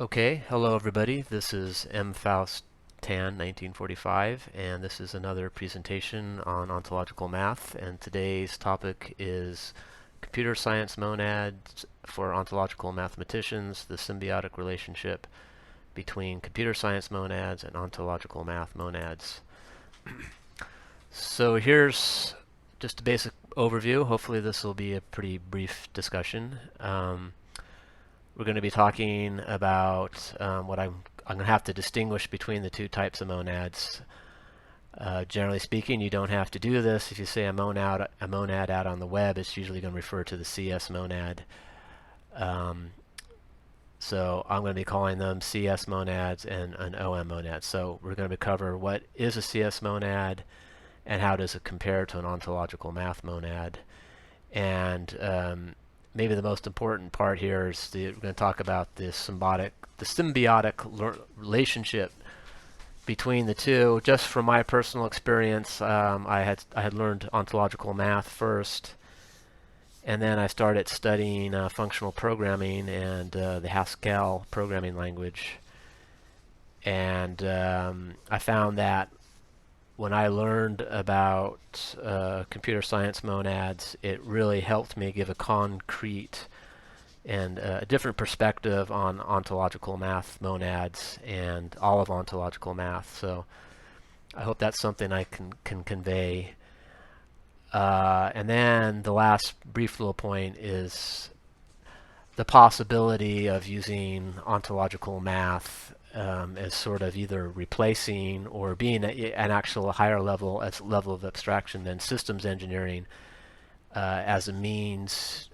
Okay, hello everybody. This is M. Faust Tan, 1945, and this is another presentation on ontological math. And today's topic is computer science monads for ontological mathematicians, the symbiotic relationship between computer science monads and ontological math monads. So here's just a basic overview. Hopefully this will be a pretty brief discussion. We're going to be talking about what I'm going to have to distinguish between the two types of monads. Generally speaking, you don't have to do this. If you say a monad out on the web, it's usually going to refer to the CS monad. So I'm going to be calling them CS monads and an OM monad. So we're going to cover what is a CS monad and how does it compare to an ontological math monad. And maybe the most important part here is we're going to talk about the symbiotic relationship between the two. Just from my personal experience, I had learned ontological math first, and then I started studying functional programming and the Haskell programming language. And I found that when I learned about computer science monads, it really helped me give a concrete and a different perspective on ontological math monads and all of ontological math. So I hope that's something I can convey. And then the last brief little point is the possibility of using ontological math as sort of either replacing or being an actual higher level of abstraction than systems engineering as a means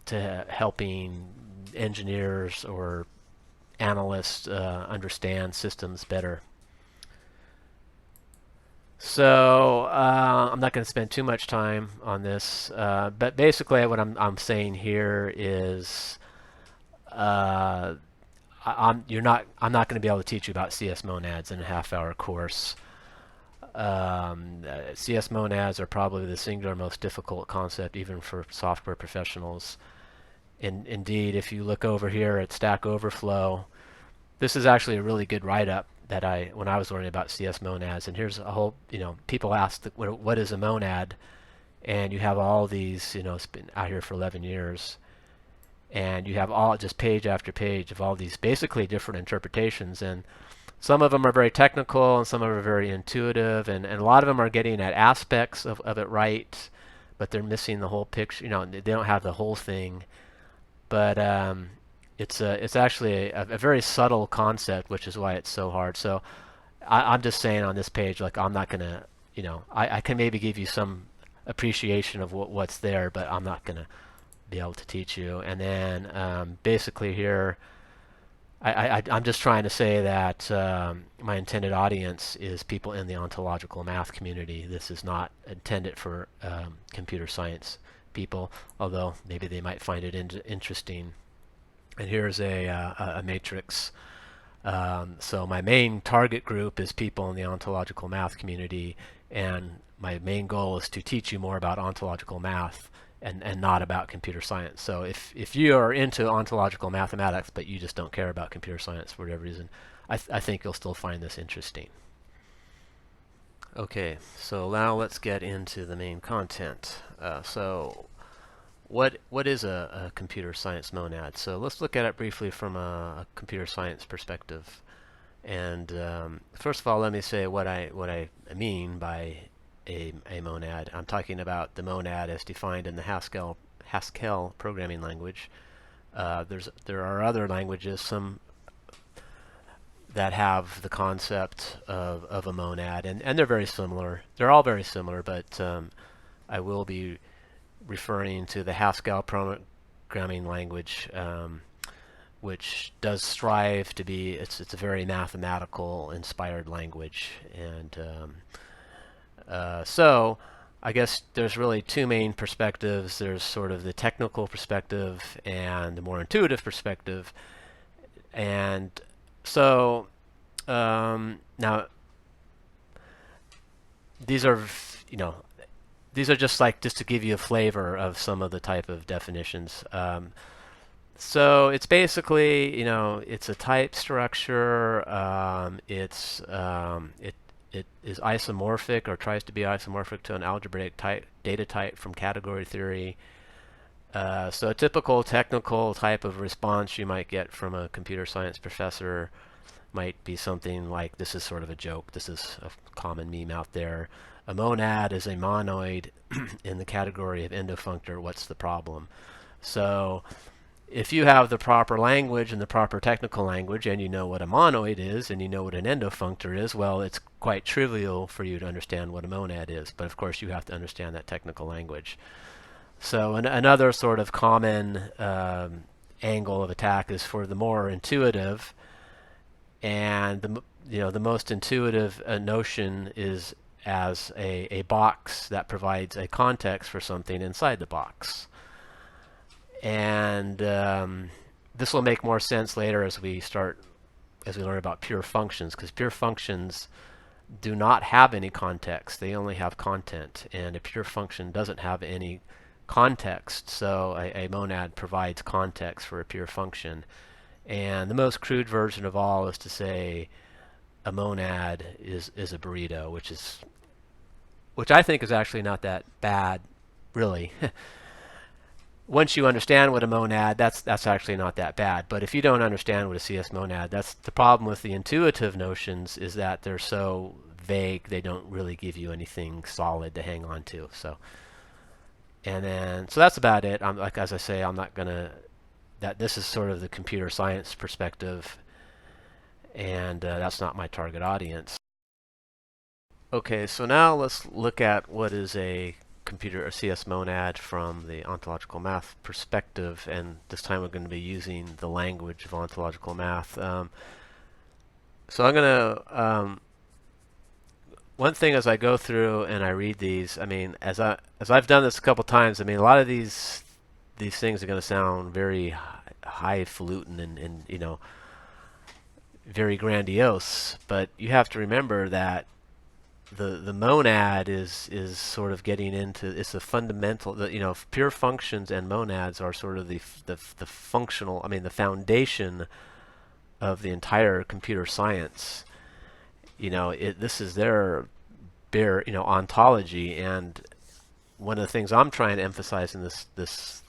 to helping engineers or analysts understand systems better. So I'm not going to spend too much time on this, but basically what I'm saying here is I'm not going to be able to teach you about CS monads in a half-hour course. CS monads are probably the singular most difficult concept even for software professionals. Indeed, if you look over here at Stack Overflow, this is actually a really good write-up that when I was learning about CS monads. And here's a whole, people ask what is a monad, and you have all these, it's been out here for 11 years. And you have all just page after page of all these basically different interpretations, and some of them are very technical and some of them are very intuitive, and a lot of them are getting at aspects of it right, but they're missing the whole picture. They don't have the whole thing. But it's actually a very subtle concept, which is why it's so hard. So I'm just saying on this page, like, I'm not gonna, I can maybe give you some appreciation of what's there, but I'm not gonna be able to teach you. And then basically here, I'm just trying to say that my intended audience is people in the ontological math community. This is not intended for computer science people, although maybe they might find it interesting. And here's a matrix. So my main target group is people in the ontological math community, and my main goal is to teach you more about ontological math and not about computer science. So if you are into ontological mathematics but you just don't care about computer science for whatever reason, I think you'll still find this interesting. Okay, so now let's get into the main content. So what is a computer science monad? So let's look at it briefly from a computer science perspective. And first of all, let me say what I mean by a monad. I'm talking about the monad as defined in the Haskell programming language. There are other languages, some that have the concept of a monad, and they're very similar. They're all very similar, but I will be referring to the Haskell programming language, which does strive to be, it's a very mathematical inspired language. And so I guess there's really two main perspectives. There's sort of the technical perspective and the more intuitive perspective. And so now these are, these are just to give you a flavor of some of the type of definitions. So it's basically, it's a type structure. It is isomorphic or tries to be isomorphic to an algebraic type data type from category theory. So a typical technical type of response you might get from a computer science professor might be something like, this is sort of a joke. This is a common meme out there. A monad is a monoid in the category of endofunctor. What's the problem? So if you have the proper language and the proper technical language, and you know what a monoid is, and you know what an endofunctor is, well, it's quite trivial for you to understand what a monad is. But of course, you have to understand that technical language. So another sort of common angle of attack is for the more intuitive, and the most intuitive notion is as a box that provides a context for something inside the box. And this will make more sense later as we learn about pure functions, because pure functions do not have any context. They only have content, and a pure function doesn't have any context. So a monad provides context for a pure function. And the most crude version of all is to say a monad is a burrito, which I think is actually not that bad, really. Once you understand what a monad, that's actually not that bad. But if you don't understand what a CS monad, that's the problem with the intuitive notions, is that they're so vague, they don't really give you anything solid to hang on to. So that's about it. As I say, I'm not gonna. This is sort of the computer science perspective, and that's not my target audience. Okay, so now let's look at what is a CS monad from the ontological math perspective, and this time we're going to be using the language of ontological math. So I'm going to one thing as I go through and I read these, as I've done this a couple times, a lot of these things are going to sound very highfalutin and very grandiose, but you have to remember that the monad is sort of getting into, it's a fundamental, pure functions and monads are sort of the functional, the foundation of the entire computer science. This is their bare, ontology, and one of the things I'm trying to emphasize in this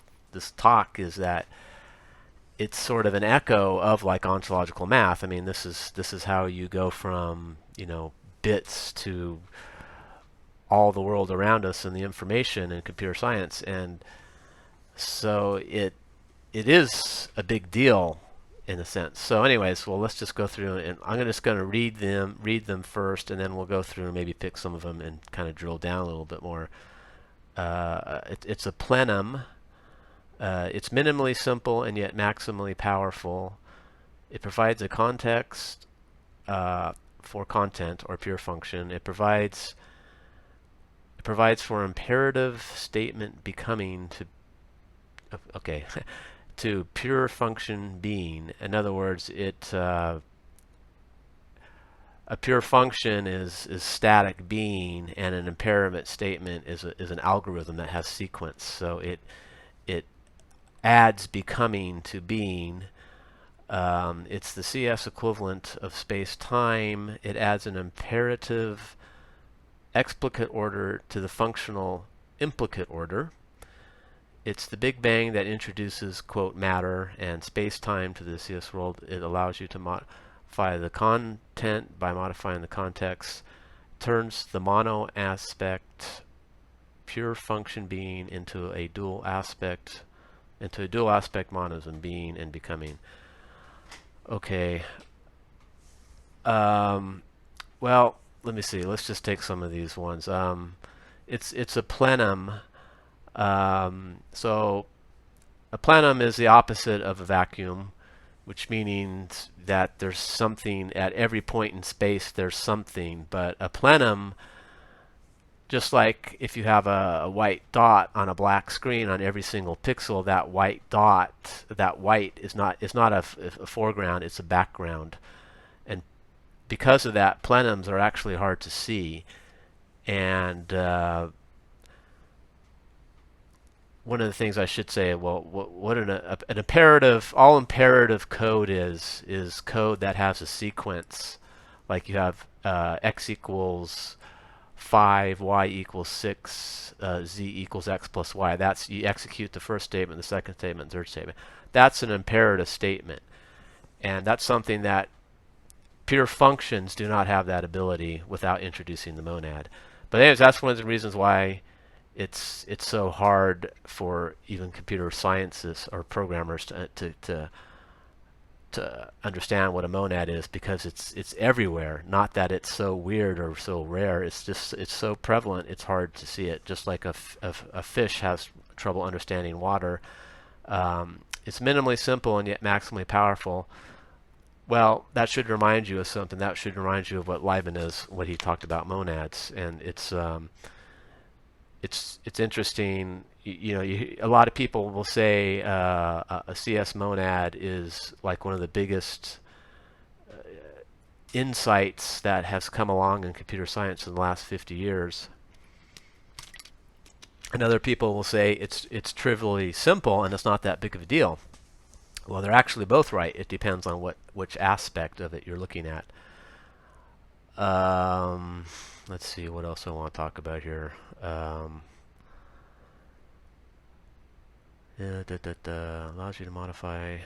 talk is that it's sort of an echo of like ontological math. This is how you go from bits to all the world around us and the information in computer science, and so it is a big deal in a sense. So anyways, well, let's just go through, and I'm just going to read them first, and then we'll go through and maybe pick some of them and kind of drill down a little bit more. It's a plenum. It's minimally simple and yet maximally powerful. It provides a context for content or pure function. It provides for imperative statement becoming to pure function being. In other words, a pure function is static being, and an imperative statement is an algorithm that has sequence. So it adds becoming to being. It's the CS equivalent of space-time. It adds an imperative explicate order to the functional implicate order. It's the Big Bang that introduces, quote, matter and space-time to the CS world. It allows you to modify the content by modifying the context, turns the mono aspect pure function being into a dual aspect monism, being and becoming. Okay. Well, let me see. Let's just take some of these ones. It's a plenum. So a plenum is the opposite of a vacuum, which means that there's something at every point in space. There's something, but a plenum, just like if you have a white dot on a black screen on every single pixel, that white dot, that white is not a foreground, it's a background. And because of that, plenums are actually hard to see. And one of the things I should say, well, what an imperative, all imperative code is code that has a sequence. Like you have x equals 5, y equals 6, z equals x plus y. That's, you execute the first statement, the second statement, third statement. That's an imperative statement. And that's something that pure functions do not have that ability without introducing the monad. But anyways, that's one of the reasons why it's so hard for even computer scientists or programmers to understand what a monad is, because it's everywhere. Not that it's so weird or so rare. It's just it's so prevalent. It's hard to see it. Just like a fish has trouble understanding water. It's minimally simple and yet maximally powerful. Well, that should remind you of something. That should remind you of what Leibniz, what he talked about monads, and it's interesting. A lot of people will say a CS monad is like one of the biggest insights that has come along in computer science in the last 50 years. And other people will say it's trivially simple and it's not that big of a deal. Well, they're actually both right. It depends on which aspect of it you're looking at. Let's see what else I want to talk about here. Allows you to modify.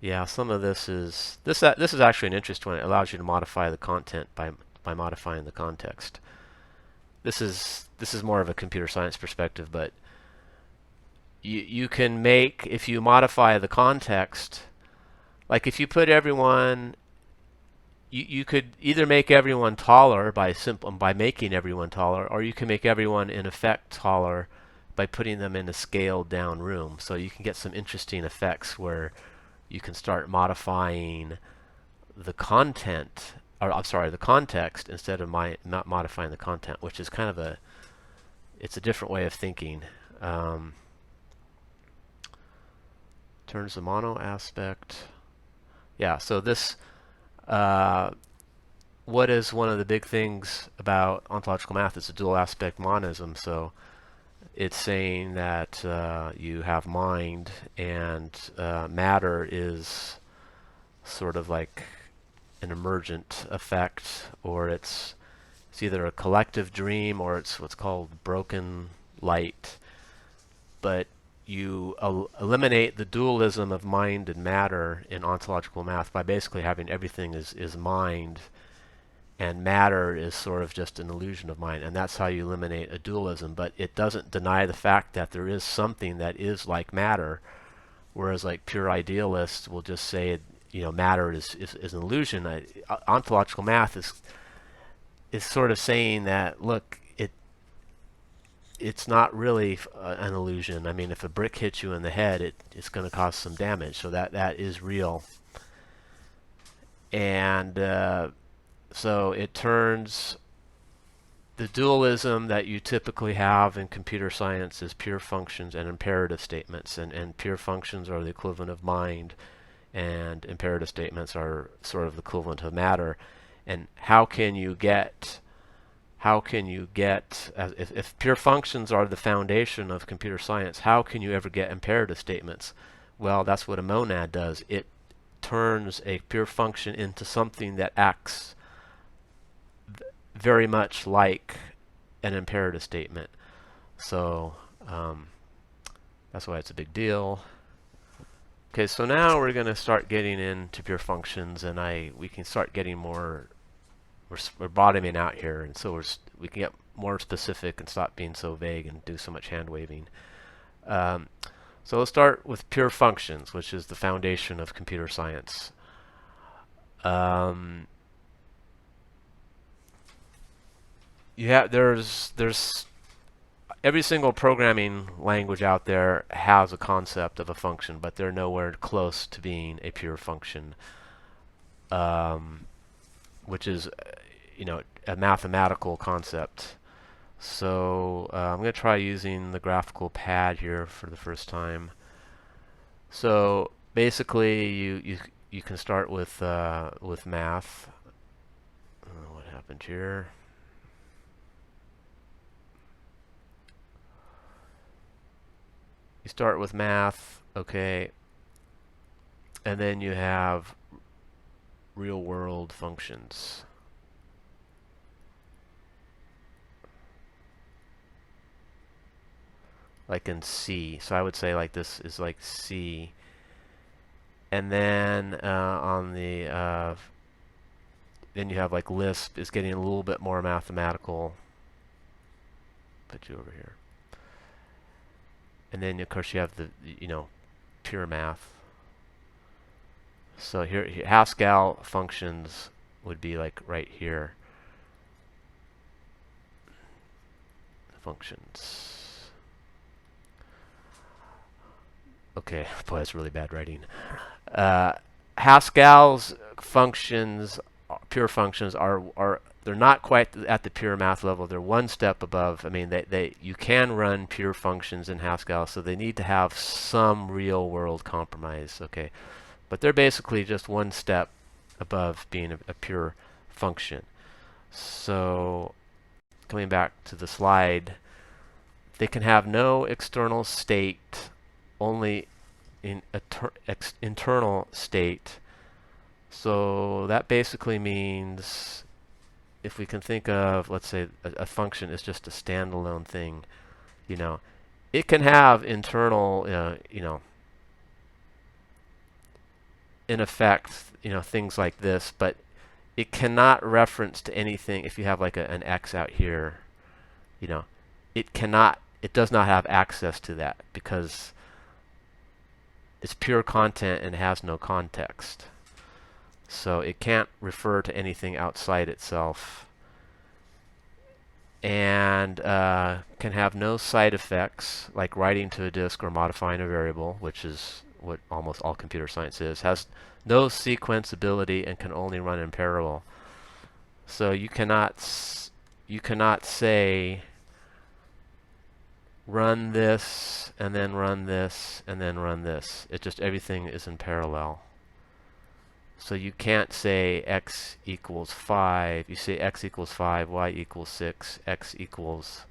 Yeah, some of this is this is actually an interesting one. It allows you to modify the content by modifying the context. This is more of a computer science perspective, but you can make, if you modify the context, like if you put everyone, you could either make everyone taller by making everyone taller, or you can make everyone in effect taller by putting them in a scaled down room. So you can get some interesting effects where you can start modifying the content, or I'm sorry, the context, instead of not modifying the content, which is kind of it's a different way of thinking. Turns the mono aspect. Yeah, so this, what is one of the big things about ontological math is a dual aspect monism. So it's saying that you have mind, and matter is sort of like an emergent effect, or it's either a collective dream or it's what's called broken light. But you eliminate the dualism of mind and matter in ontological math by basically having everything is mind, and matter is sort of just an illusion of mind, and that's how you eliminate a dualism. But it doesn't deny the fact that there is something that is like matter, whereas like pure idealists will just say, matter is an illusion. Ontological math is sort of saying that, look, it's not really an illusion. I mean, if a brick hits you in the head, it's going to cause some damage, so that is real. And so it turns the dualism that you typically have in computer science is pure functions and imperative statements, and pure functions are the equivalent of mind, and imperative statements are sort of the equivalent of matter. And how can you get if pure functions are the foundation of computer science, how can you ever get imperative statements? Well, that's what a monad does. It turns a pure function into something that acts very much like an imperative statement. So that's why it's a big deal. Okay, so now we're going to start getting into pure functions, and we can start getting more. We're bottoming out here, and so we can get more specific and stop being so vague and do so much hand waving. So let's start with pure functions, which is the foundation of computer science. There's every single programming language out there has a concept of a function, but they're nowhere close to being a pure function, which is a mathematical concept. So I'm going to try using the graphical pad here for the first time. So basically, you can start with math. What happened here? you start with math, okay, and then you have real world functions. Like in C. So I would say like this is like C. And then on the then you have like Lisp is getting a little bit more mathematical. Put you over here. And then of course you have the pure math. So here Haskell functions would be like right here. Functions. Okay, boy, that's really bad writing. Haskell's functions, pure functions, are they're not quite at the pure math level. They're one step above. I mean, you can run pure functions in Haskell, so they need to have some real world compromise. Okay, but they're basically just one step above being a pure function. So coming back to the slide, they can have no external state, only in internal state. So that basically means if we can think of, let's say, a function is just a standalone thing, it can have internal, in effect, things like this, but it cannot reference to anything. If you have like an x out here, it does not have access to that because it's pure content and has no context. So it can't refer to anything outside itself, and can have no side effects like writing to a disk or modifying a variable, which is what almost all computer science is. Has no sequenceability and can only run in parallel. So you cannot say run this and then run this and then run this. It just everything is in parallel. So you can't say x equals 5. You say x equals 5, y equals 6, x equals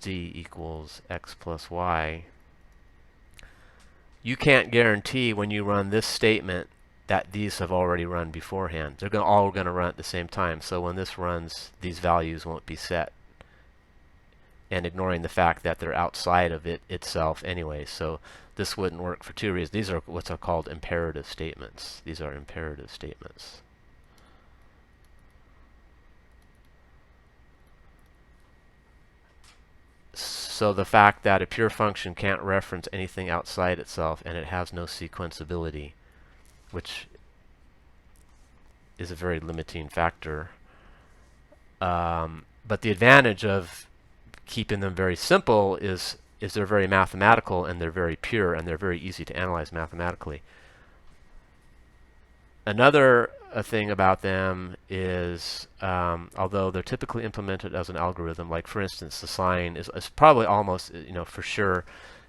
z equals x plus y. You can't guarantee when you run this statement that these have already run beforehand. They're all going to run at the same time. So when this runs, these values won't be set, and ignoring the fact that they're outside of it itself anyway. So this wouldn't work for two reasons. These are what's called imperative statements. These are imperative statements. So the fact that a pure function can't reference anything outside itself and it has no sequenceability, which is a very limiting factor. But the advantage of keeping them very simple is they're very mathematical and they're very pure and they're very easy to analyze mathematically. Another thing about them is, although they're typically implemented as an algorithm, like for instance, the sign is probably almost, for sure,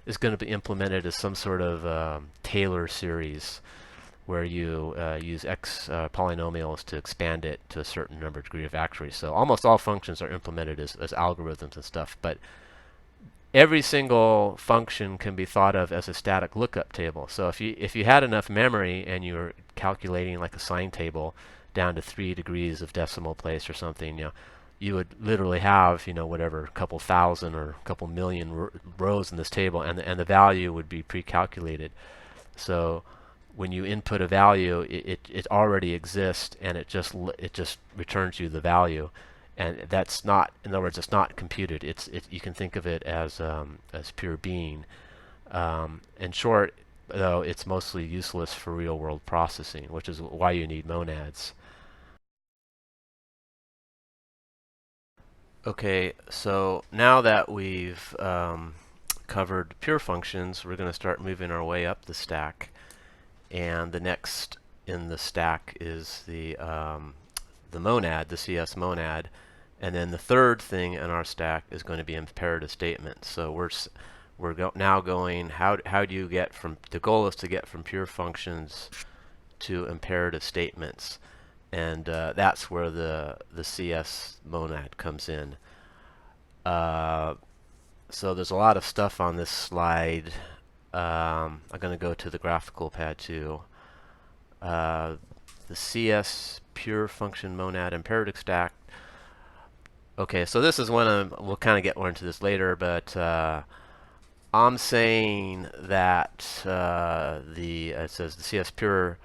is going to be implemented as some sort of Taylor series, where you use x polynomials to expand it to a certain number degree of accuracy. So almost all functions are implemented as algorithms and stuff, but every single function can be thought of as a static lookup table. So if you had enough memory and you were calculating like a sine table down to 3 degrees of decimal place or something, you would literally have whatever, a couple thousand or a couple million rows in this table, and the value would be pre-calculated. So when you input a value, it already exists, and it just returns you the value. And that's not, in other words, it's not computed. You can think of it as pure being. In short, though, it's mostly useless for real-world processing, which is why you need monads. Okay, so now that we've covered pure functions, we're going to start moving our way up the stack. And the next in the stack is the monad, the CS monad. And then the third thing in our stack is going to be imperative statements. So we're now going, how do you get from, the goal is to get from pure functions to imperative statements. And that's where the CS monad comes in. So there's a lot of stuff on this slide. I'm going to go to the graphical pad too. The CS pure function monad imperative stack. Okay, so this is one we'll kind of get more into this later, but I'm saying that it says the CS pure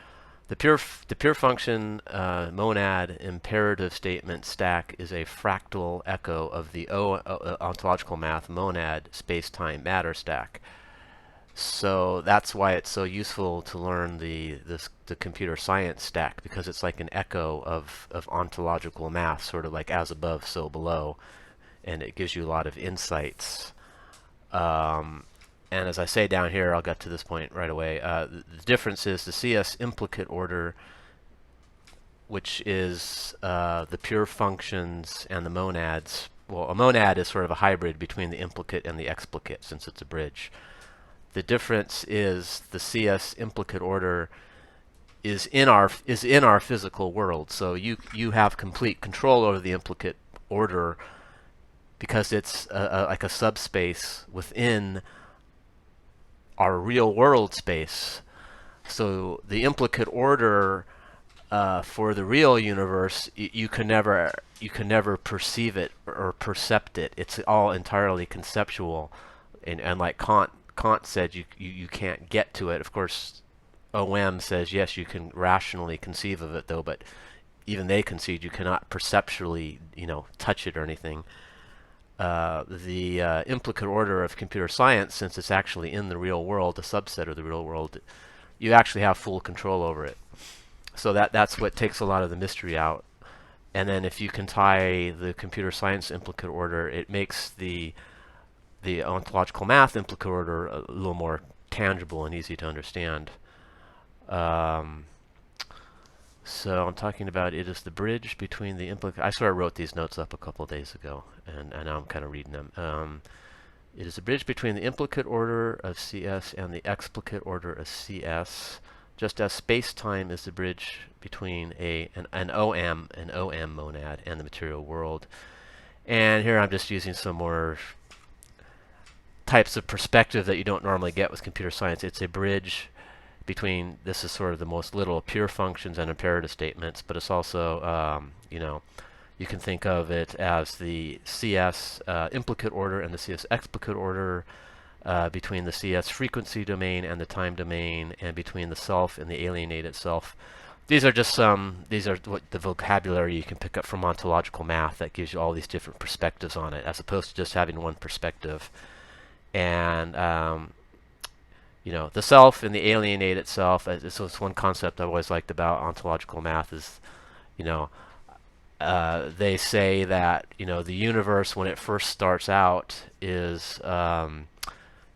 the pure function monad imperative statement stack is a fractal echo of the ontological math monad space-time matter stack. So that's why it's so useful to learn the computer science stack, because it's like an echo of ontological math, sort of like as above, so below, and it gives you a lot of insights. And as I say down here, I'll get to this point right away. The difference is the CS implicate order, which is the pure functions and the monads. Well, a monad is sort of a hybrid between the implicate and the explicate, since it's a bridge. The difference is the CS implicate order is in our physical world. So you have complete control over the implicate order because it's like a subspace within our real world space. So the implicate order for the real universe, you can never perceive it or percept it. It's all entirely conceptual, and like Kant said, you can't get to it. Of course, OM says yes, you can rationally conceive of it though, but even they concede you cannot perceptually, touch it or anything. The implicate order of computer science, since it's actually in the real world, a subset of the real world, you actually have full control over it. So that's what takes a lot of the mystery out. And then if you can tie the computer science implicate order, it makes the ontological math implicate order a little more tangible and easy to understand. So I'm talking about it is the bridge between the implicate. I sort of wrote these notes up a couple of days ago, and now I'm kind of reading them. It is the bridge between the implicate order of CS and the explicate order of CS, just as space-time is the bridge between an OM monad and the material world. And here I'm just using some more types of perspective that you don't normally get with computer science. It's a bridge between, this is sort of the most literal pure functions and imperative statements, but it's also, you can think of it as the CS implicate order and the CS explicate order, between the CS frequency domain and the time domain, and between the self and the alienated self. These are what the vocabulary you can pick up from ontological math that gives you all these different perspectives on it, as opposed to just having one perspective. And the self and the alienated self. So it's one concept I've always liked about ontological math is, they say that the universe when it first starts out is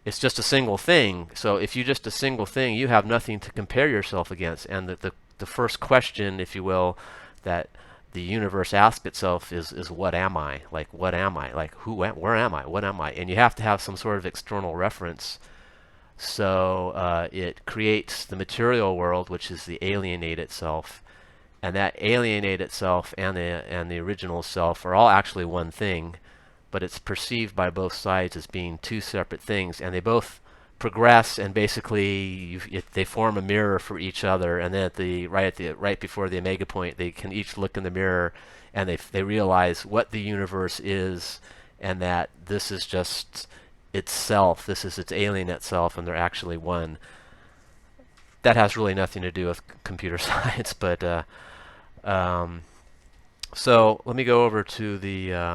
it's just a single thing. So if you're just a single thing, you have nothing to compare yourself against. And the first question, if you will, that the universe asks itself is what am I? Like, what am I? Like, where am I? What am I? And you have to have some sort of external reference. So it creates the material world, which is the alienated self. And that alienated self and the original self are all actually one thing, but it's perceived by both sides as being two separate things, and they both progress, and basically they form a mirror for each other. And then right before the omega point, they can each look in the mirror, and they realize what the universe is, and that this is just itself. This is its alienate self, and they're actually one. That has really nothing to do with computer science, but so let me go over to the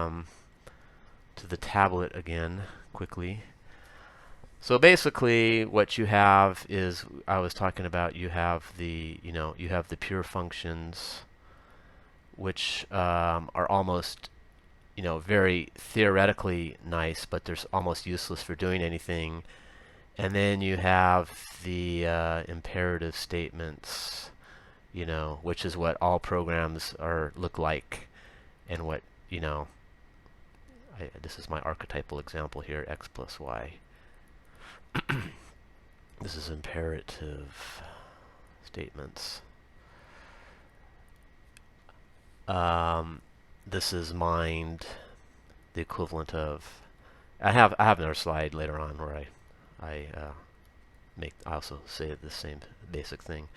tablet again quickly. So basically, what you have is, I was talking about, you have the pure functions, which are almost very theoretically nice, but they're almost useless for doing anything. And then you have the imperative statements, which is what all programs look like, and what this is my archetypal example here, x plus y. This is imperative statements. This is mind, the equivalent of I have another slide later on where I also say the same basic thing.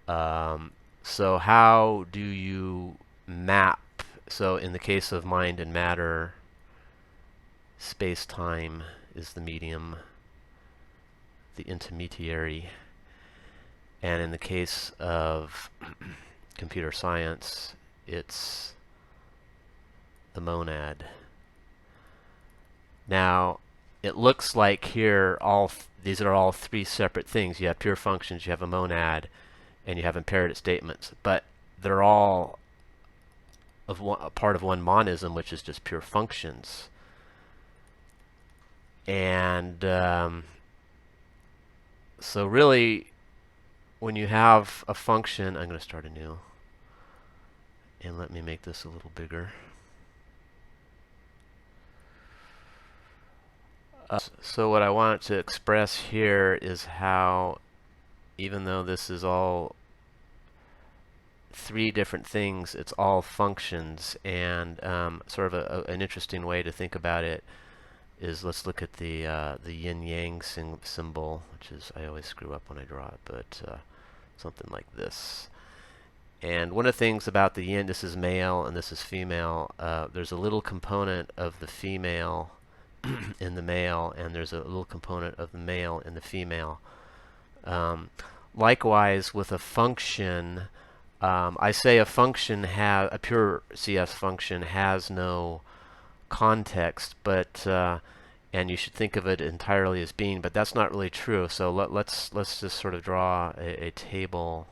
So how do you map? So in the case of mind and matter, space-time is the medium, the intermediary. And in the case of computer science, it's the monad. Now, it looks like here these are all three separate things. You have pure functions, you have a monad, and you have imperative statements. But they're all a part of one monism, which is just pure functions. And so really, when you have a function, I'm going to start anew. And let me make this a little bigger. So what I want to express here is how, even though this is all three different things, it's all functions. And sort of an interesting way to think about it is, let's look at the yin-yang symbol, which is, I always screw up when I draw it, but something like this. And one of the things about the yin, this is male and this is female, there's a little component of the female in the male, and there's a little component of the male in the female. Likewise, with a function, I say a function a pure CS function has no context, but and you should think of it entirely as being, but that's not really true. So let's just sort of draw a table.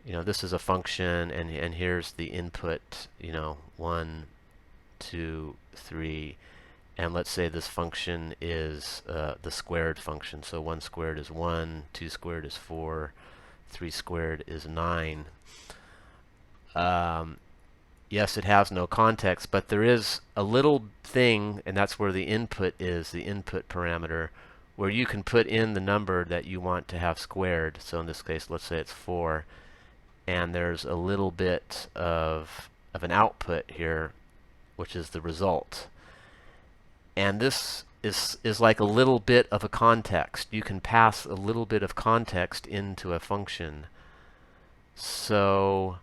This is a function, and here's the input. 1, 2, 3. And let's say this function is the squared function. So 1 squared is 1, 2 squared is 4, 3 squared is 9. Yes, it has no context, but there is a little thing, and that's where the input is, the input parameter, where you can put in the number that you want to have squared. So in this case, let's say it's 4. And there's a little bit of an output here, which is the result. And this is like a little bit of a context. You can pass a little bit of context into a function. So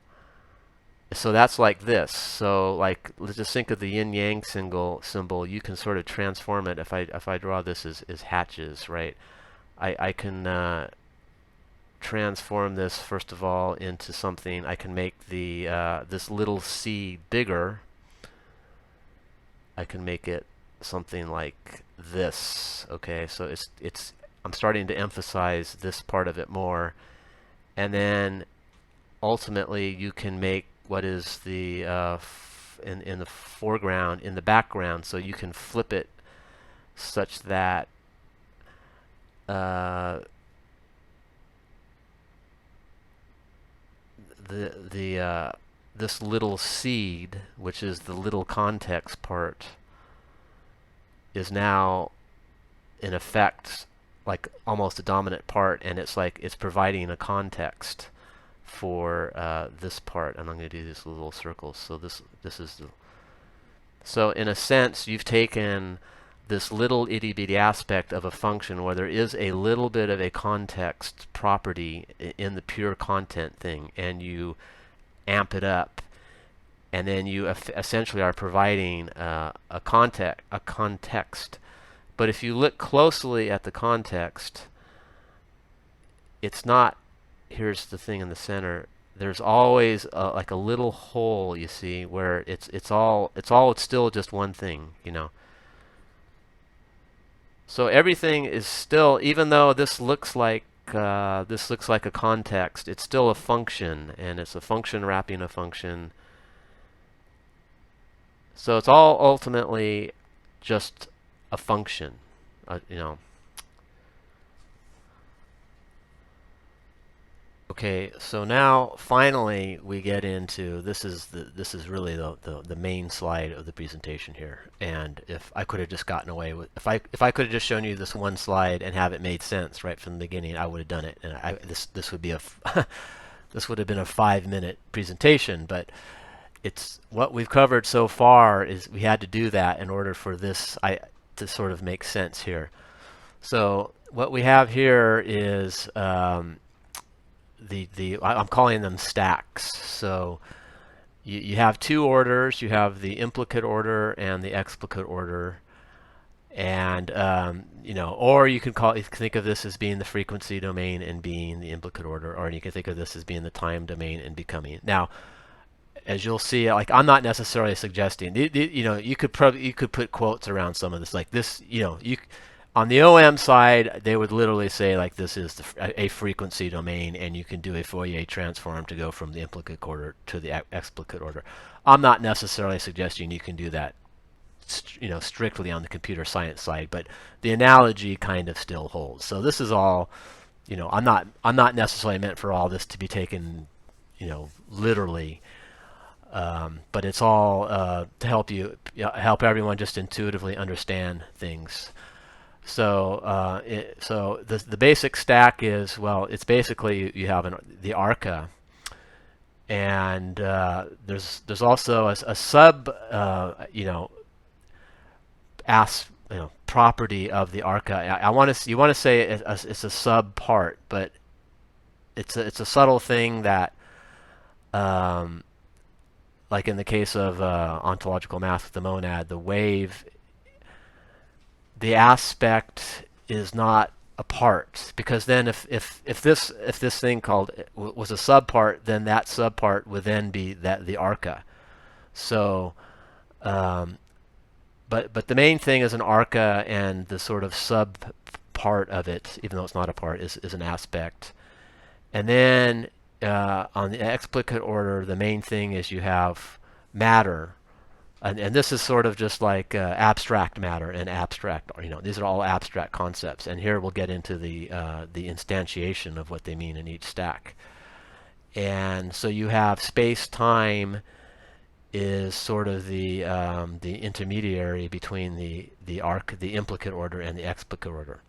that's like this. So like, let's just think of the yin-yang symbol. You can sort of transform it. If I draw this as hatches, right? I can transform this first of all into something. I can make the this little c bigger. I can make it something like this. Okay, so I'm starting to emphasize this part of it more, and then ultimately you can make what is the in the foreground, in the background, so you can flip it such that this little seed, which is the little context part, is now in effect like almost a dominant part, and it's like it's providing a context for this part. And I'm going to do these little circles. So this is the. So in a sense, you've taken this little itty-bitty aspect of a function where there is a little bit of a context property in the pure content thing, and you amp it up, and then you essentially are providing a context. But if you look closely at the context, it's not. Here's the thing in the center. There's always like a little hole, you see, where it's still just one thing, So everything is still, even though this looks like a context, it's still a function, and it's a function wrapping a function. So it's all ultimately just a function, Okay, so now finally we get into this is really the main slide of the presentation here. And if I could have just gotten away with if I could have just shown you this one slide and have it made sense right from the beginning, I would have done it. And this would be this would have been a 5-minute presentation. But it's what we've covered so far is we had to do that in order for this to sort of make sense here. So what we have here is I'm calling them stacks. So you have two orders. You have the implicate order and the explicate order, and or you can think of this as being the frequency domain and being the implicate order, or you can think of this as being the time domain and becoming. Now, as you'll see, like I'm not necessarily suggesting, you could put quotes around some of this, like this, on the OM side, they would literally say like this is a frequency domain, and you can do a Fourier transform to go from the implicate order to the explicate order. I'm not necessarily suggesting you can do that, strictly on the computer science side, but the analogy kind of still holds. So this is all, I'm not necessarily meant for all this to be taken, literally. But it's all to help everyone just intuitively understand things. So the basic stack is, well, it's basically you have the arca, and there's also a sub property of the arca. You want to say it's a sub part, but it's a subtle thing that like in the case of ontological math with the monad, the wave, the aspect is not a part, because then if this thing called was a subpart, then that subpart would then be the arca. So, but the main thing is an arca, and the sort of sub part of it, even though it's not a part, is an aspect. And then on the explicate order, the main thing is you have matter, and this is sort of just like abstract matter and abstract. These are all abstract concepts. And here we'll get into the instantiation of what they mean in each stack. And so you have space-time is sort of the intermediary between the implicate order and the explicate order.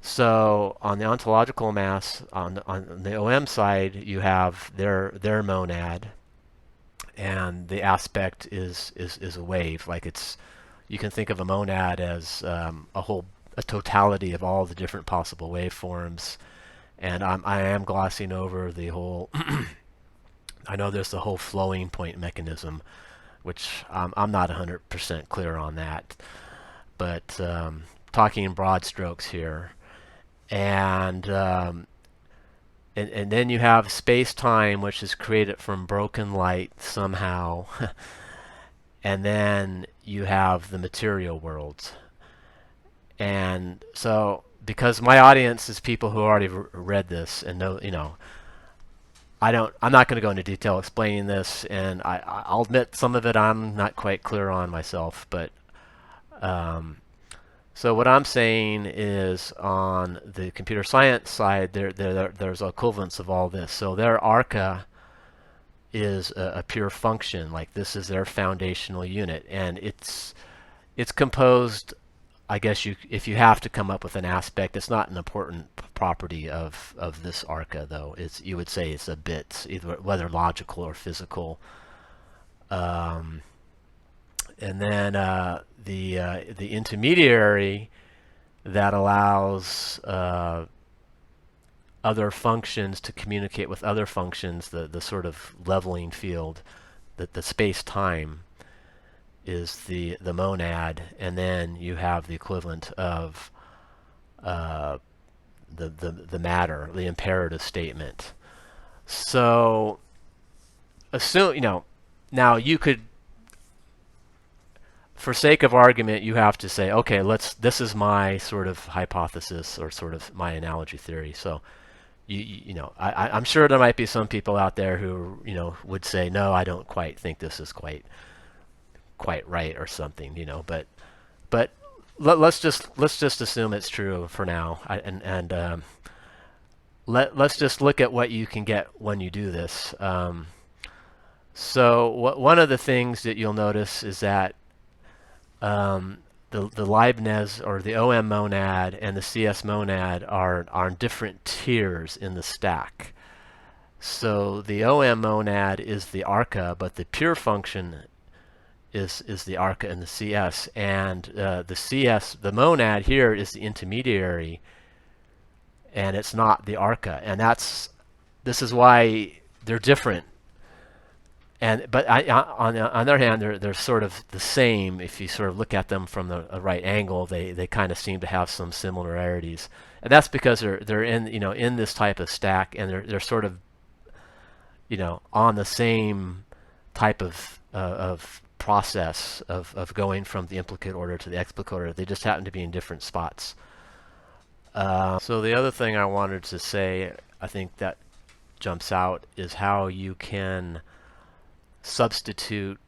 So on the ontological mass, on the OM side, you have their monad, and the aspect is a wave. Like you can think of a monad as a totality of all the different possible waveforms. And I am glossing over the whole. I know there's the whole flowing point mechanism, which I'm not 100% clear on that, but talking in broad strokes here. And then you have space-time, which is created from broken light somehow. And then you have the material worlds. And so, because my audience is people who already read this and know, I'm not going to go into detail explaining this, and I'll admit some of it I'm not quite clear on myself, but so what I'm saying is on the computer science side, there's equivalence of all this. So their arca is a pure function, like this is their foundational unit, and it's composed. I guess if you have to come up with an aspect, it's not an important property of this arca, though. You would say it's a bit, either whether logical or physical. And then the intermediary that allows other functions to communicate with other functions, the sort of leveling field, the space-time is the monad, and then you have the equivalent of the matter, the imperative statement. So assume, now you could, for sake of argument, you have to say, okay, this is my sort of hypothesis or sort of my analogy theory. So I'm sure there might be some people out there who would say, no, I don't quite think this is quite right or something, but let's just assume it's true for now, let's just look at what you can get when you do this. So one of the things that you'll notice is that the Leibniz or the OM monad and the CS monad are on different tiers in the stack. So the OM monad is the ARCA, but the pure function is the ARCA and the CS. And the CS, the monad here, is the intermediary, and it's not the ARCA. And this is why they're different. But on the other hand, they're sort of the same. If you sort of look at them from the right angle, they kind of seem to have some similarities, and that's because they're in this type of stack, and they're sort of on the same type of process of going from the implicate order to the explicate order. They just happen to be in different spots. So the other thing I wanted to say, I think that jumps out, is how you can substitute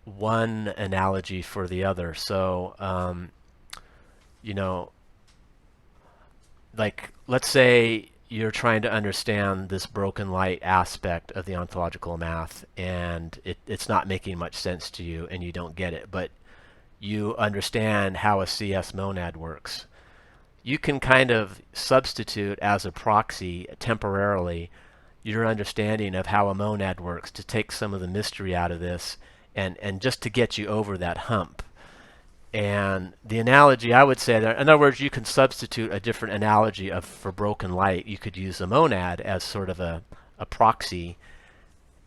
one analogy for the other. So, like, let's say you're trying to understand this broken light aspect of the ontological math, and it's not making much sense to you, and you don't get it, but you understand how a CS monad works. You can kind of substitute as a proxy temporarily your understanding of how a monad works to take some of the mystery out of this, and just to get you over that hump. And the analogy I would say that, in other words, you can substitute a different analogy for broken light. You could use a monad as sort of a proxy.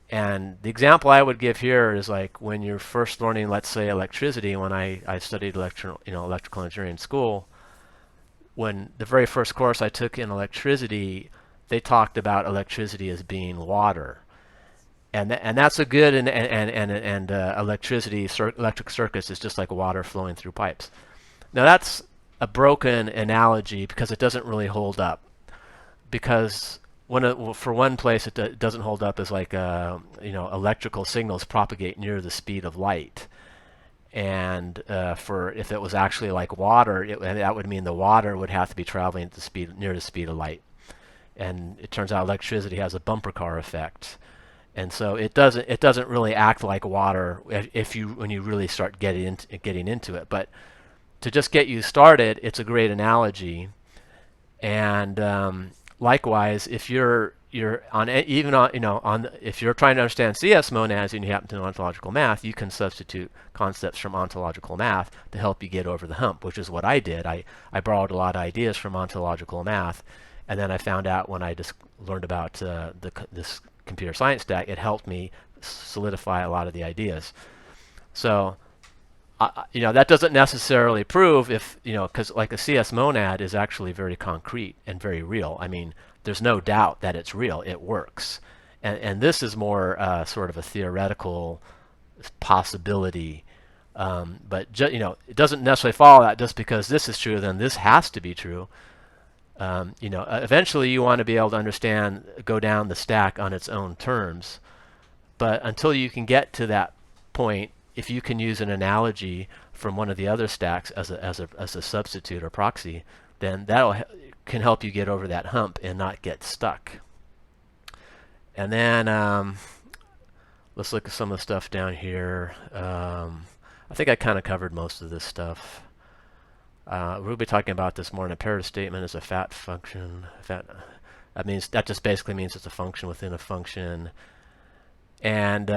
And the example I would give here is like when you're first learning, let's say, electricity. When I studied electrical engineering in school, when the very first course I took in electricity, they talked about electricity as being water, and that's a good and electricity electric circuits is just like water flowing through pipes. Now that's a broken analogy because it doesn't really hold up. Because for one place it doesn't hold up as like electrical signals propagate near the speed of light. And for if it was actually like water, that would mean the water would have to be traveling at the speed near the speed of light. And it turns out electricity has a bumper car effect, and so it doesn't really act like water when you really start getting into it. But to just get you started, it's a great analogy. And likewise, if you're on even on if you're trying to understand CS monads and you happen to know ontological math, you can substitute concepts from ontological math to help you get over the hump, which is what I did. I borrowed a lot of ideas from ontological math, and then I found out when I just learned about this computer science stack, it helped me solidify a lot of the ideas. So that doesn't necessarily prove if, because like a CS monad is actually very concrete and very real. I mean, there's no doubt that it's real. It works. And this is more sort of a theoretical possibility. But it doesn't necessarily follow that just because this is true, then this has to be true. Eventually you want to be able to go down the stack on its own terms. But until you can get to that point, if you can use an analogy from one of the other stacks as a substitute or proxy, then that can help you get over that hump and not get stuck. And then let's look at some of the stuff down here. I think I kind of covered most of this stuff. We'll be talking about this more. An imperative statement is a fat function. That just basically means it's a function within a function. And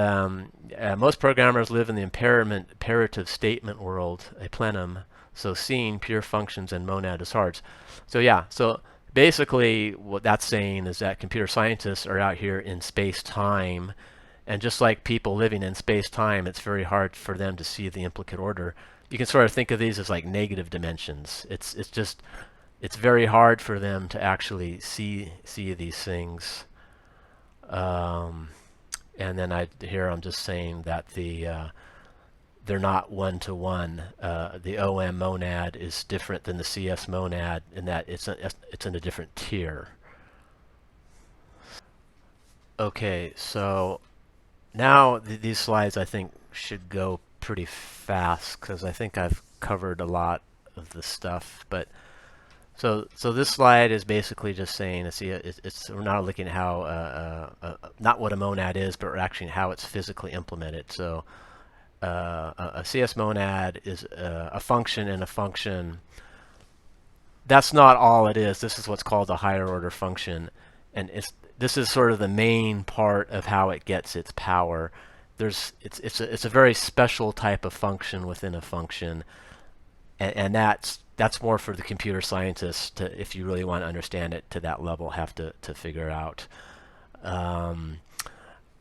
most programmers live in the imperative statement world, a plenum. So seeing pure functions and monad is hard. So yeah, so basically what that's saying is that computer scientists are out here in space-time, and just like people living in space-time, it's very hard for them to see the implicate order. You can sort of think of these as like negative dimensions. It's very hard for them to actually see these things. And then I'm just saying that they're not one-to-one. The OM monad is different than the CS monad in that it's in a different tier. Okay, so now these slides I think should go pretty fast because I think I've covered a lot of the stuff. But so this slide is basically just saying, we're not looking at how not what a monad is, but actually how it's physically implemented. So a CS monad is a function in a function. That's not all it is. This is what's called a higher order function. and this is sort of the main part of how it gets its power. It's a very special type of function within a function, and that's more for the computer scientists to, if you really want to understand it to that level, have to figure out.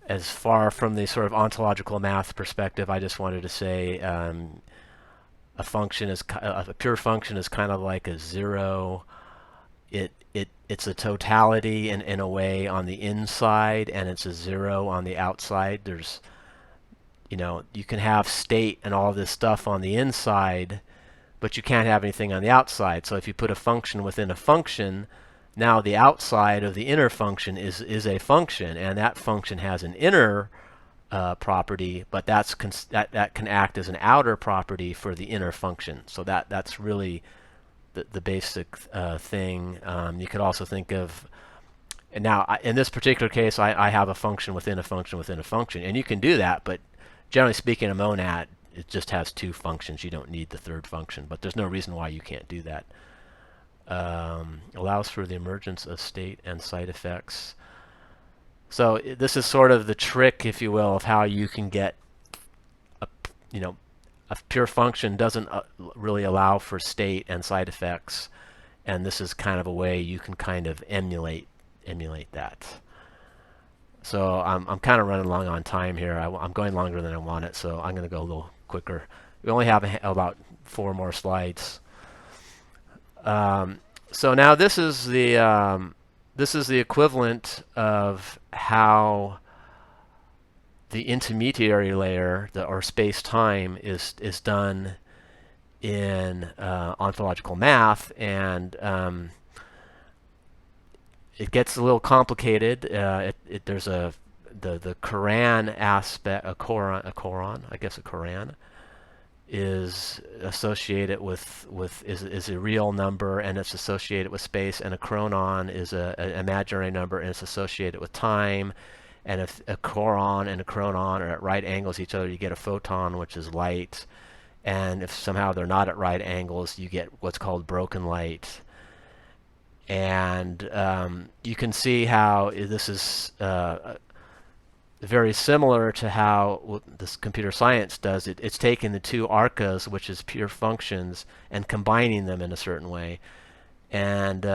As far from the sort of ontological math perspective, I just wanted to say a function is a pure function is kind of like a zero. It's a totality in a way on the inside, and it's a zero on the outside. There's, you can have state and all this stuff on the inside, but you can't have anything on the outside. So if you put a function within a function, now the outside of the inner function is a function, and that function has an inner property, but that can act as an outer property for the inner function. So that's really the basic thing. You could also think of, and now in this particular case, I have a function within a function within a function, and you can do that, but generally speaking, a monad, it just has two functions. You don't need the third function, but there's no reason why you can't do that. Allows for the emergence of state and side effects. So this is sort of the trick, if you will, of how you can get a pure function doesn't really allow for state and side effects, and this is kind of a way you can kind of emulate that. So I'm kind of running long on time here. I'm going longer than I want it, so I'm going to go a little quicker. We only have about 4 more slides. So now this is the equivalent of how the intermediary layer, or space-time, is done in ontological math, and it gets a little complicated. There's the Quran aspect, a Quran is associated is a real number, and it's associated with space, and a chronon is an imaginary number, and it's associated with time. And if a Quran and a chronon are at right angles to each other, you get a photon, which is light. And if somehow they're not at right angles, you get what's called broken light. And you can see how this is very similar to how this computer science does it. It's taking the two arcas, which is pure functions, and combining them in a certain way. And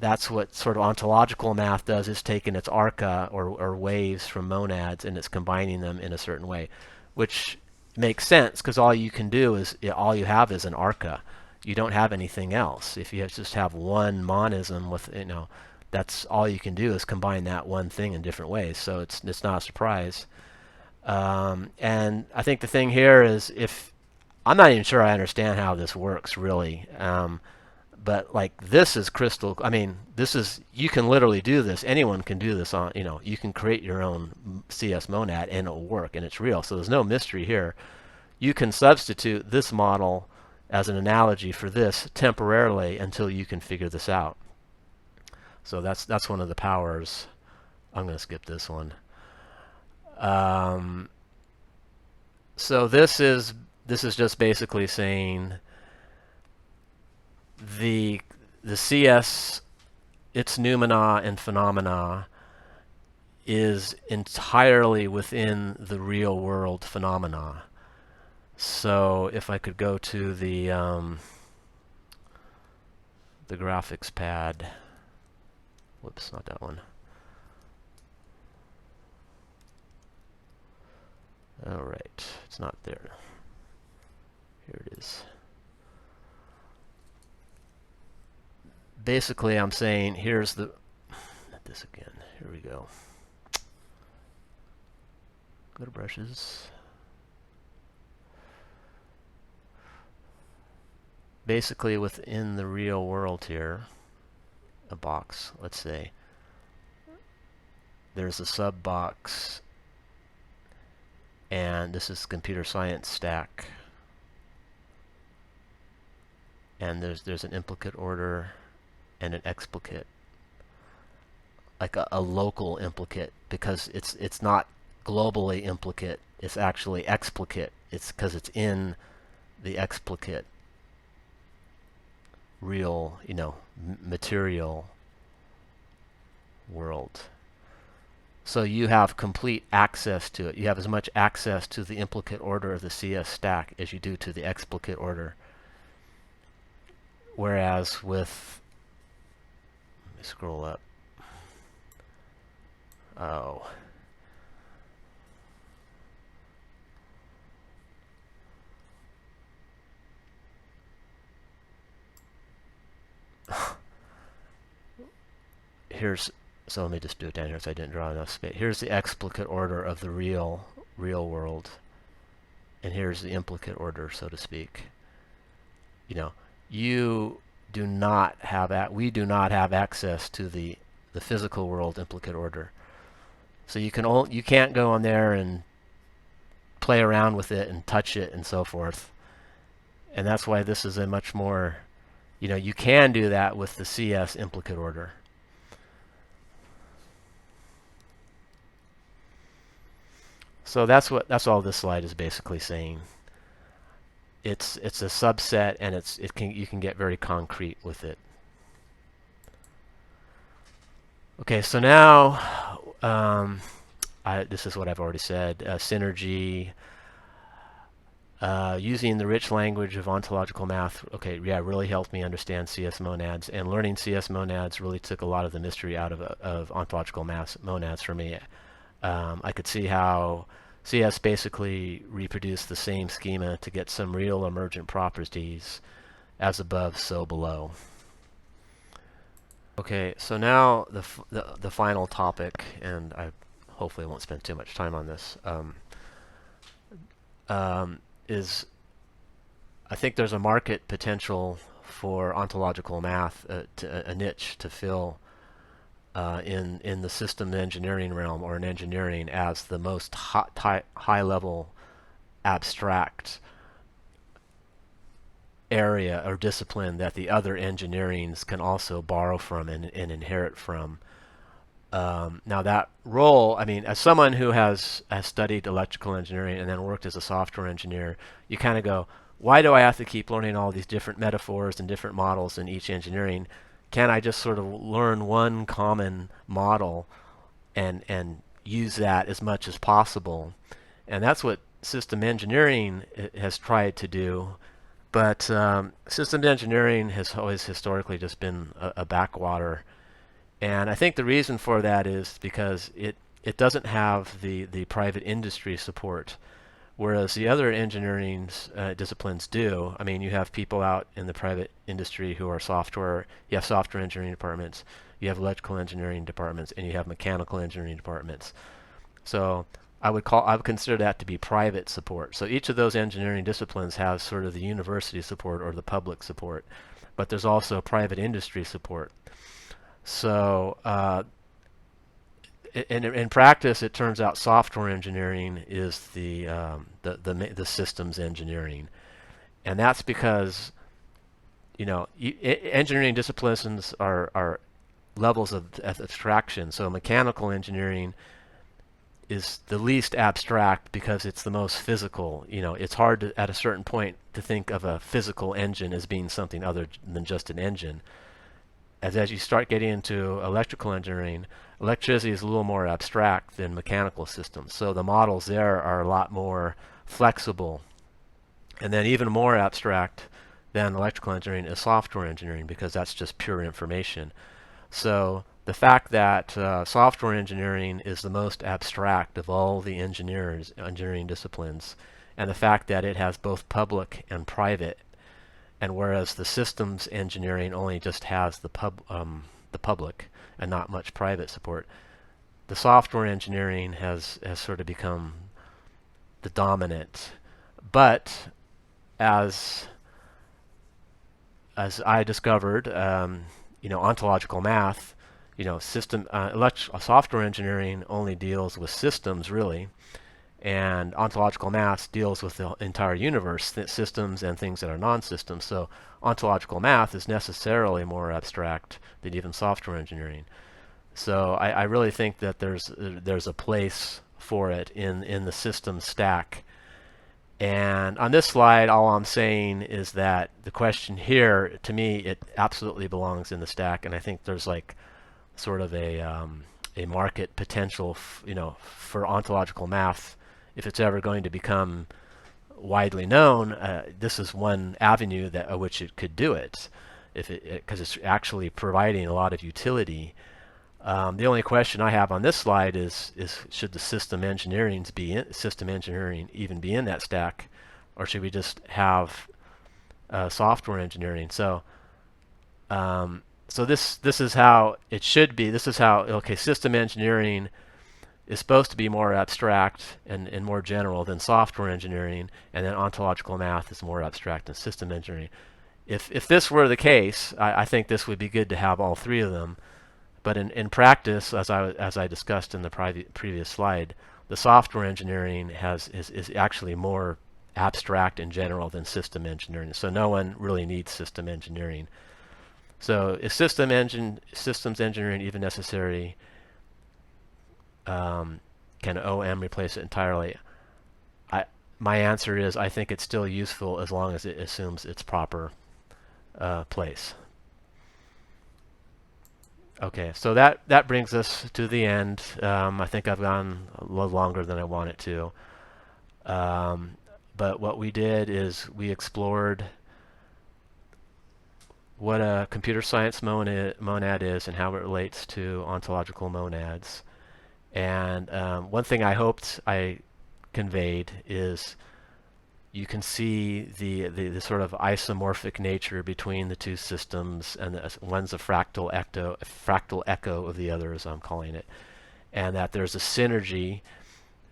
that's what sort of ontological math does, is taking its arca, or waves from monads, and it's combining them in a certain way, which makes sense because all you have is an arca. You don't have anything else. If you just have one monism with, that's all you can do is combine that one thing in different ways. So it's not a surprise. And I think the thing here is, I'm not even sure I understand how this works really. But like, this is crystal. I mean, you can literally do this. Anyone can do this on, you can create your own CS monad and it'll work, and it's real. So there's no mystery here. You can substitute this model as an analogy for this temporarily until you can figure this out. So that's one of the powers. I'm going to skip this one. So this is just basically saying the CS, its noumena and phenomena, is entirely within the real world phenomena. So if I could go to the graphics pad. Whoops, not that one. All right, it's not there. Here it is. Basically, I'm saying here's not this again. Here we go. Go to brushes. Basically, within the real world here, a box, let's say, there's a sub box, and this is computer science stack, and there's an implicate order and an explicate, like a local implicate, because it's not globally implicate, it's actually explicate. It's because it's in the explicate real, material world. So you have complete access to it. You have as much access to the implicate order of the CS stack as you do to the explicate order. Whereas with, let me scroll up. Oh. So let me just do it down here so I didn't draw enough space. Here's the explicate order of the real world. And here's the implicate order, so to speak. You know, we do not have access to the physical world implicate order. So you can't go on there and play around with it and touch it and so forth. And that's why this is a much more, you can do that with the CS implicate order. So that's all this slide is basically saying. It's a subset, and you can get very concrete with it. Okay, so now this is what I've already said. Synergy, using the rich language of ontological math. Okay, yeah, really helped me understand CS monads, and learning CS monads really took a lot of the mystery out of ontological math monads for me. I could see how CS basically reproduced the same schema to get some real emergent properties, as above, so below. Okay, so now the final topic, and I hopefully won't spend too much time on this, is I think there's a market potential for ontological math, a niche to fill in the system engineering realm, or in engineering, as the most high-level abstract area or discipline that the other engineerings can also borrow from and inherit from. Now that role, I mean, as someone who has studied electrical engineering and then worked as a software engineer, you kind of go, why do I have to keep learning all these different metaphors and different models in each engineering? Can't I just sort of learn one common model and use that as much as possible? And that's what system engineering has tried to do. But systems engineering has always historically just been a backwater. And I think the reason for that is because it doesn't have the private industry support, whereas the other engineering disciplines do. I mean, you have people out in the private industry who are software. You have software engineering departments, you have electrical engineering departments, and you have mechanical engineering departments. So I would consider that to be private support. So each of those engineering disciplines has sort of the university support or the public support, but there's also private industry support. So in practice, it turns out software engineering is the systems engineering, and that's because engineering disciplines are levels of abstraction. So mechanical engineering is the least abstract because it's the most physical. It's hard to, at a certain point, to think of a physical engine as being something other than just an engine. As you start getting into electrical engineering, electricity is a little more abstract than mechanical systems. So the models there are a lot more flexible. And then even more abstract than electrical engineering is software engineering, because that's just pure information. So the fact that software engineering is the most abstract of all the engineering disciplines, and the fact that it has both public and private, and whereas the systems engineering only just has the public and not much private support, the software engineering has sort of become the dominant. But as I discovered, ontological math, software engineering only deals with systems, really, and ontological math deals with the entire universe, systems and things that are non-systems. So ontological math is necessarily more abstract than even software engineering. So I really think that there's a place for it in the system stack. And on this slide, all I'm saying is that the question here, to me, it absolutely belongs in the stack, and I think there's like sort of a market potential, for ontological math. If it's ever going to become widely known, this is one avenue that which it could do it, if because it's actually providing a lot of utility. The only question I have on this slide is should the system engineering even be in that stack, or should we just have software engineering? So this is how it should be. This is how, okay, system engineering is supposed to be more abstract and more general than software engineering, and then ontological math is more abstract than system engineering. If this were the case, I think this would be good to have all three of them. But in practice, as I discussed in the previous slide, the software engineering is actually more abstract and general than system engineering. So no one really needs system engineering. So is systems engineering even necessary? Can OM replace it entirely? My answer is I think it's still useful as long as it assumes its proper place. Okay, so that brings us to the end. I think I've gone a little longer than I wanted to. But what we did is we explored what a computer science monad is and how it relates to ontological monads. And one thing I hoped I conveyed is you can see the sort of isomorphic nature between the two systems, and one's a fractal echo of the other, as I'm calling it, and that there's a synergy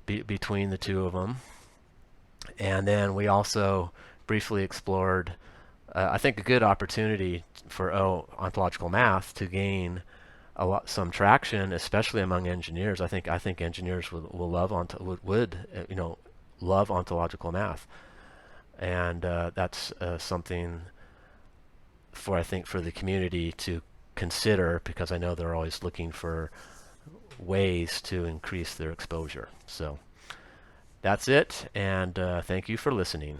between the two of them. And then we also briefly explored, I think, a good opportunity for ontological math to gain some traction, especially among engineers. I think engineers will love love ontological math. And that's something for the community to consider, because I know they're always looking for ways to increase their exposure. So that's it, and thank you for listening.